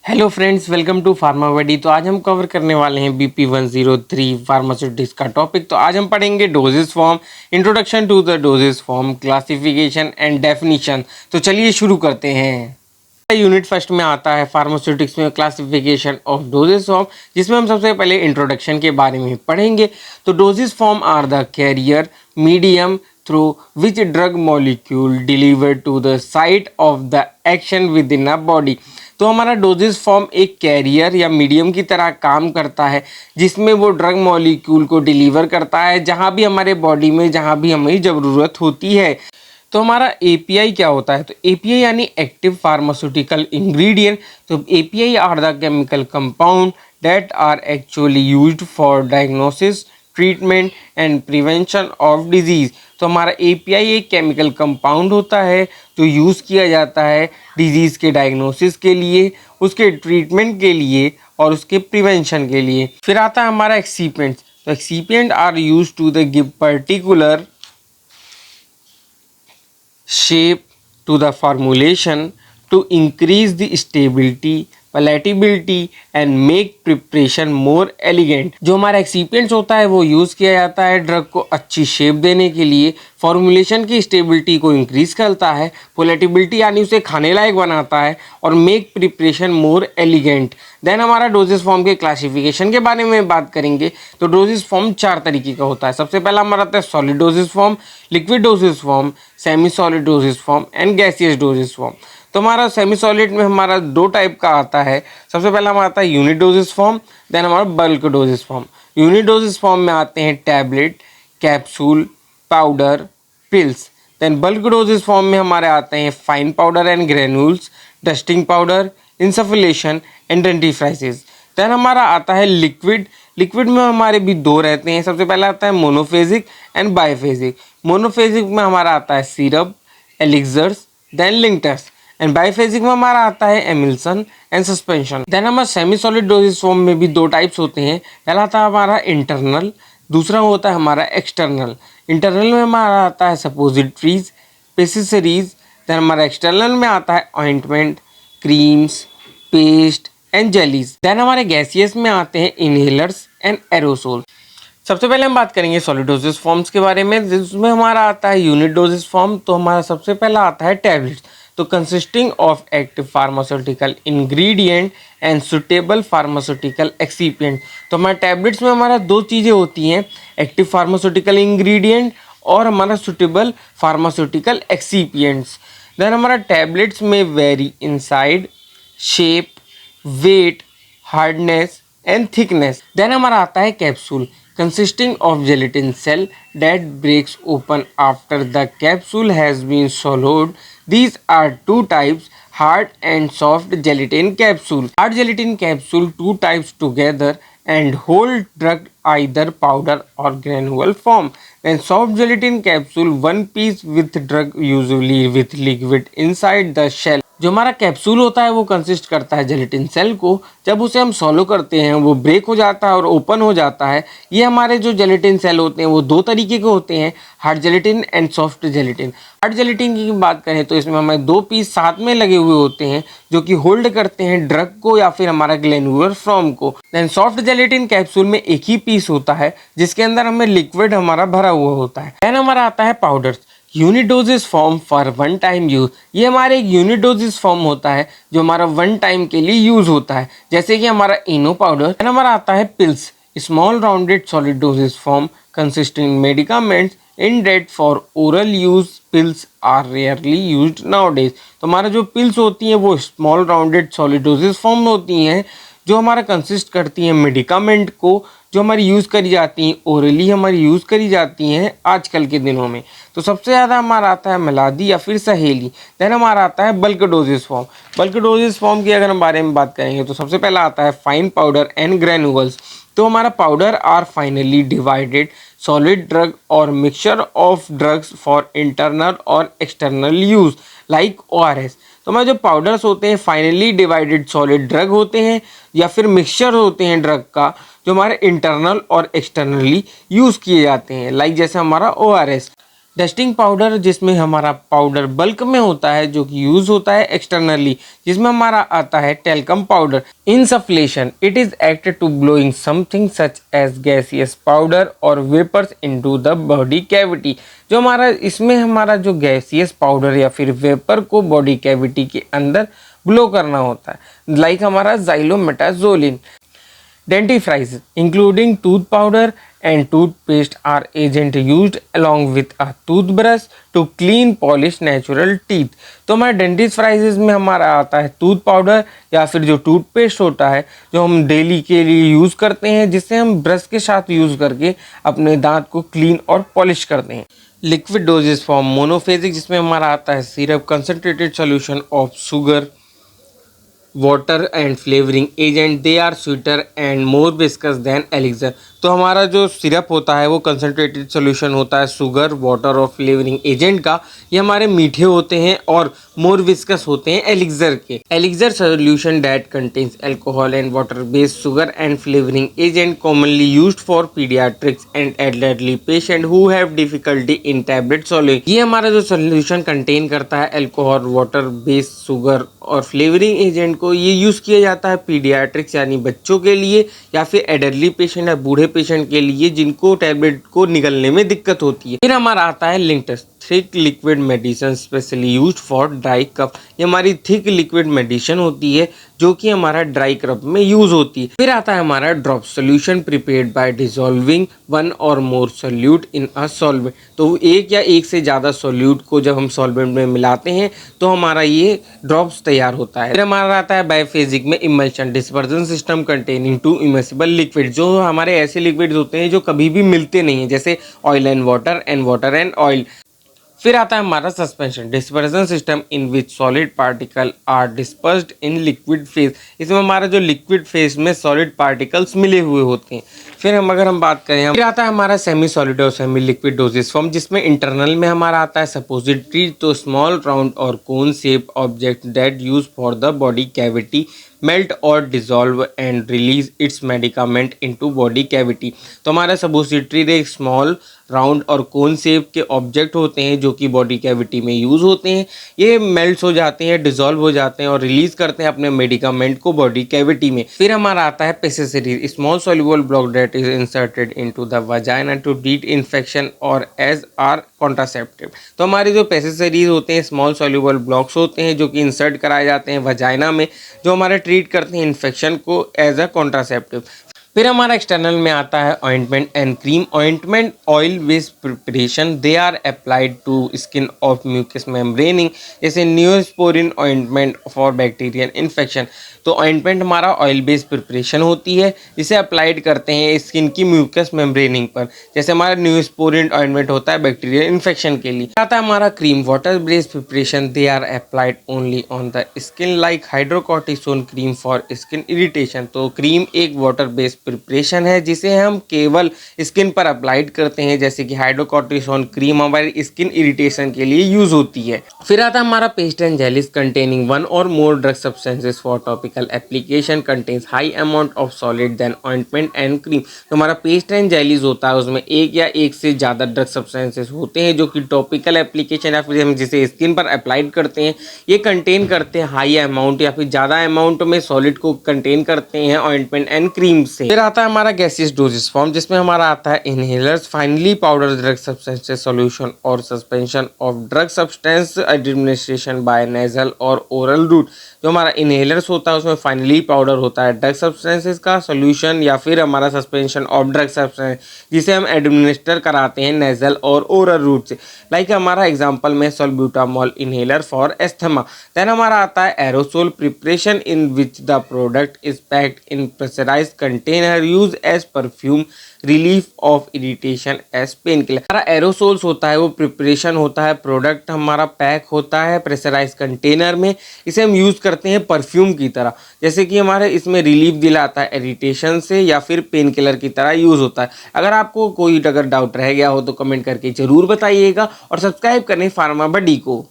Hello friends, welcome to Pharmavedi. तो आज हम कवर करने वाले हैं BP103 फार्मास्यूटिक्स का टॉपिक। तो आज हम पढ़ेंगे dosage form, introduction to the dosage form, classification and definition. तो चलिए शुरू करते हैं। यूनिट फर्स्ट में आता है फार्मास्यूटिक्स में क्लासिफिकेशन ऑफ डोजेस फॉर्म, जिसमें हम सबसे पहले इंट्रोडक्शन के बारे में पढ़ेंगे। तो dosage form are the carrier medium through which drug molecule deliver to the site of the action within a body. तो हमारा डोजेस फॉर्म एक कैरियर या मीडियम की तरह काम करता है, जिसमें वो ड्रग मॉलिक्यूल को डिलीवर करता है जहाँ भी हमारे बॉडी में, जहाँ भी हमें ज़रूरत होती है। तो हमारा एपीआई क्या होता है? तो एपीआई यानी एक्टिव फार्मास्यूटिकल इंग्रेडिएंट। तो API are the chemical compound that are actually used for diagnosis, treatment and prevention of disease. तो हमारा एपीआई एक केमिकल कंपाउंड होता है जो यूज़ किया जाता है डिजीज़ के डायग्नोसिस के लिए, उसके ट्रीटमेंट के लिए और उसके प्रिवेंशन के लिए। फिर आता है हमारा एक्सीपिएंट्स। तो excipient are use to the give particular shape to the formulation to increase the stability, palatability and make preparation more elegant। जो हमारा एक्सीपिएंट्स होता है वो यूज़ किया जाता है ड्रग को अच्छी शेप देने के लिए, फॉर्मुलेशन की स्टेबिलिटी को इंक्रीज़ करता है, पोलेटिबिलिटी यानी उसे खाने लायक बनाता है और make preparation more elegant. Then हमारा डोजेस फॉर्म के क्लासिफिकेशन के बारे में बात करेंगे। तो डोजेस फॉर्म 4 तरीके का होता है। सबसे पहला हमारा आता है solid doses form, liquid dosage form, semi solid doses form and gaseous doses form. तो हमारा सेमी सॉलिड में हमारा 2 टाइप का आता है। सबसे पहला हमारा आता है यूनिट डोजेस फॉर्म, देन हमारा bulk dosage form. Unit dosage form में आते हैं tablet, capsule, powder, pills. Then bulk dosage form में हमारे आते हैं fine powder and granules, dusting powder, insufflation and dentifrices. Then हमारा आता है लिक्विड। लिक्विड में हमारे भी 2 रहते हैं। सबसे पहला आता है मोनोफेजिक एंड बाइफेजिक। मोनोफेजिक में हमारा आता है सिरप, एलिक्सर्स, देन लिंक्टर्स एंड बाइफेजिक में हमारा आता है एमिल्सन एंड सस्पेंशन। देन हमारा सेमी सॉलिड डोजेस फॉर्म में भी 2 टाइप्स होते हैं। पहला आता है हमारा इंटरनल, दूसरा होता है हमारा एक्सटर्नल। इंटरनल में हमारा आता है सपोजिटरीज, पेसिसरीज। देन हमारा एक्सटर्नल में आता है ointment, creams, paste and jellies. Then हमारे गैसियस में आते हैं इनहेलर्स एंड एरोसोल। सबसे पहले हम बात करेंगे सॉलिड डोजेस फॉर्म्स के बारे में, जिसमें हमारा आता है यूनिट डोजेस फॉर्म। तो हमारा सबसे पहला आता है टैबलेट्स। तो consisting of active pharmaceutical ingredient and suitable pharmaceutical excipient. तो हमारे टैबलेट्स में हमारा 2 चीज़ें होती हैं, एक्टिव फार्मास्यूटिकल इंग्रेडिएंट और हमारा सुटेबल फार्मास्यूटिकल एक्सीपिएंट्स। देन हमारा टैबलेट्स में vary in size, shape, weight, hardness and thickness. Then हमारा आता है capsule consisting of gelatin cell that breaks open after the capsule has been swallowed. These are 2 types, hard and soft gelatin capsule. Hard gelatin capsule 2 types together and hold drug either powder or granule form. Then soft gelatin capsule 1 piece with drug usually with liquid inside the shell. जो हमारा capsule होता है वो consist करता है gelatin cell को। जब उसे हम सॉलो करते हैं वो ब्रेक हो जाता है और ओपन हो जाता है। ये हमारे जो जेलेटिन सेल होते हैं वो 2 तरीके के होते हैं, hard gelatin and soft gelatin. Hard gelatin की बात करें तो इसमें हमें 2 पीस साथ में लगे हुए होते हैं जो कि होल्ड करते हैं ड्रग को या फिर हमारा ग्लैन्युलर फॉर्म को। देन सॉफ्ट जेलेटिन कैप्सूल में एक ही पीस होता है जिसके अंदर हमें लिक्विड हमारा भरा हुआ होता है। देन हमारा आता है powder, unit dosage form for 1 time use. ये हमारे एक यूनिट डोजेस फॉर्म होता है जो हमारा 1 टाइम के लिए यूज होता है, जैसे कि हमारा इनो पाउडर। हमारा आता है pills, small rounded solid doses form consisting medicaments intended for oral use. Pills are rarely used nowadays. तो हमारा जो पिल्स होती हैं वो small rounded solid doses form होती हैं जो हमारा कंसिस्ट करती हैं मेडिकामेंट को, जो हमारी यूज़ करी जाती हैं ओरली, हमारी यूज़ करी जाती हैं आजकल के दिनों में। तो सबसे ज़्यादा हमारा आता है मिलादी या फिर सहेली। देन हमारा आता है bulk dosage form. Bulk dosage form की अगर हम बारे में बात करेंगे तो सबसे पहला आता है फाइन पाउडर एंड ग्रेन्यूल्स। तो हमारा powder are finely divided solid drug और mixture of drugs for internal और एक्सटर्नल यूज़ लाइक ORS। तो हमारे जो पाउडर्स होते हैं फाइनली डिवाइडेड सॉलिड ड्रग होते हैं या फिर मिक्सचर होते हैं ड्रग का, जो हमारे इंटरनल और एक्सटर्नली यूज़ किए जाते हैं, लाइक जैसे हमारा ORS। डस्टिंग पाउडर जिसमें हमारा पाउडर बल्क में होता है जो कि यूज होता है एक्सटर्नली, जिसमें हमारा आता है talcum powder. Insufflation, it is act to blowing something such as gaseous powder और vapours into the body cavity. जो हमारा इसमें हमारा जो गैसियस पाउडर या फिर वेपर को बॉडी कैविटी के अंदर ब्लो करना होता है, लाइक हमारा जाइलोमेटाजोलिन। Dentifrice, including tooth powder and toothpaste, are agent used along with a toothbrush to clean polish natural teeth। तो हमारे डेंटिफ्राइजेज में हमारा आता है टूथ पाउडर या फिर जो टूथपेस्ट होता है जो हम डेली के लिए यूज़ करते हैं, जिससे हम ब्रश के साथ यूज़ करके अपने दांत को क्लीन और पॉलिश करते हैं। लिक्विड डोजेस फॉर्म मोनोफेजिक, जिसमें हमारा आता है syrup, concentrated solution of sugar, water and flavouring agent, they are sweeter and more viscous than elixir. तो हमारा जो सिरप होता है वो कंसनट्रेटेड सोल्यूशन होता है शुगर, वाटर और फ्लेवरिंग एजेंट का। ये हमारे मीठे होते हैं और मोर विस्कस होते हैं एलिक्सर के। Elixir solution that contains alcohol and water based sugar and flavouring agent, commonly used for paediatrics and elderly patient who have difficulty in tablet solving. ये हमारा जो सोल्यूशन कंटेन करता है अल्कोहल, वाटर बेस्ड शुगर और flavouring agent को, ये use किया जाता है पीडियाट्रिक्स यानी बच्चों के लिए या फिर एडल्टली पेशेंट या बूढ़े पेशेंट के लिए जिनको टैबलेट को निगलने में दिक्कत होती है। फिर हमारा आता है linctus, thick liquid medicine specially used for dry cough. ये हमारी थिक लिक्विड मेडिसिन होती है जो कि हमारा ड्राई कफ में यूज होती है। फिर आता है हमारा drop solution prepared by dissolving one और मोर सोल्यूट इन अ सॉल्वेंट। तो एक या एक से ज़्यादा सोल्यूट को जब हम सॉल्वेंट में मिलाते हैं तो हमारा ये ड्रॉप्स तैयार होता है। फिर हमारा आता है बायोफेजिक में emulsion, dispersion system containing two immiscible liquid. जो हमारे ऐसे लिक्विड्स होते हैं जो कभी भी मिलते नहीं है, जैसे oil and water and oil. फिर आता है हमारा suspension, dispersion system in which solid particle are dispersed in liquid phase. इसमें हमारा जो लिक्विड फेज में सॉलिड पार्टिकल्स मिले हुए होते हैं। फिर अगर हम बात करें, फिर आता है हमारा सेमी सॉलिड और सेमी लिक्विड डोजेस फॉर्म, जिसमें इंटरनल में हमारा आता है सपोजिटरी, तो स्मॉल राउंड और cone shape object that use for the body cavity melt और dissolve and release its medicament into body cavity. तो हमारा सपोजिटरी एक स्मॉल राउंड और कोन शेप के ऑब्जेक्ट होते हैं जो कि बॉडी कैविटी में यूज़ होते हैं। ये मेल्ट हो जाते हैं, डिजॉल्व हो जाते हैं और रिलीज करते हैं अपने मेडिकामेंट को बॉडी कैविटी में। फिर हमारा आता है pessary, small soluble block that is inserted into the vagina to treat infection और एज आर कॉन्ट्रासेप्टिव। तो हमारे जो पेसेसरीज होते हैं स्मॉल सोल्यूबल ब्लॉक्स होते हैं जो कि इंसर्ट कराए जाते हैं वजाइना में, जो हमारे ट्रीट करते हैं इन्फेक्शन को एज अ कॉन्ट्रासेप्टिव। फिर हमारा एक्सटर्नल में आता है ointment and cream. Ointment oil based preparation, they are applied to skin of mucous membraning, जैसे Neosporin ointment for bacterial infection. तो ऑइंटमेंट हमारा ऑयल बेस्ड प्रिपरेशन होती है जिसे अप्लाइड करते हैं स्किन की म्यूकस मेम्ब्रेनिंग पर, जैसे हमारा न्यूस्पोरिन ऑइंटमेंट होता है बैक्टीरियल इन्फेक्शन के लिए। आता है हमारा cream, water based preparation, they are applied only on the skin like hydrocortisone cream for skin irritation. तो क्रीम एक वाटर बेस्ड प्रिपरेशन है जिसे हम केवल स्किन पर अप्लाइड करते हैं, जैसे कि हाइड्रोकॉर्टिसोन क्रीम हमारी स्किन इरिटेशन के लिए यूज होती है। फिर आता है हमारा paste and jellies containing one और more drug substances for topical application, contains high amount of solid than ointment and cream. तो हमारा पेस्ट एंड जेलीज होता है उसमें एक या एक से ज़्यादा ड्रग सब्सटेंसेस होते हैं जो कि टॉपिकल एप्लीकेशन या फिर हम जिसे स्किन पर अप्लाइड करते हैं, ये कंटेन करते हैं हाई अमाउंट या फिर ज़्यादा अमाउंट में सॉलिड को कंटेन करते हैं ऑइंटमेंट एंड क्रीम से। फिर आता है हमारा गैसियस डोजेस फॉर्म, जिसमें हमारा आता है inhalers, finely powder drug substances solution और suspension of drug substance administration by nasal और ओरल रूट। जो हमारा इनहेलर्स होता है उसमें फाइनली पाउडर होता है ड्रग सब्सटेंसेस का सॉल्यूशन या फिर हमारा सस्पेंशन ऑफ ड्रग सब्सटेंस जिसे हम एडमिनिस्टर कराते हैं नेजल और ओरल रूट से। लाइक हमारा एग्जांपल में salbutamol inhaler for asthma. Then हमारा आता है aerosol preparation in which the product is packed in pressurised container use as perfume, relief of irritation as pain killer. हमारा एरोसोल्स होता है वो प्रिपरेशन होता है, प्रोडक्ट हमारा पैक होता है प्रेशराइज कंटेनर में, इसे हम यूज़ करते हैं परफ्यूम की तरह, जैसे कि हमारे इसमें रिलीफ दिलाता है इरिटेशन से या फिर पेन किलर की तरह यूज़ होता है। अगर आपको कोई अगर डाउट रह गया हो तो कमेंट करके ज़रूर बताइएगा और सब्सक्राइब करें फार्मा बडी को।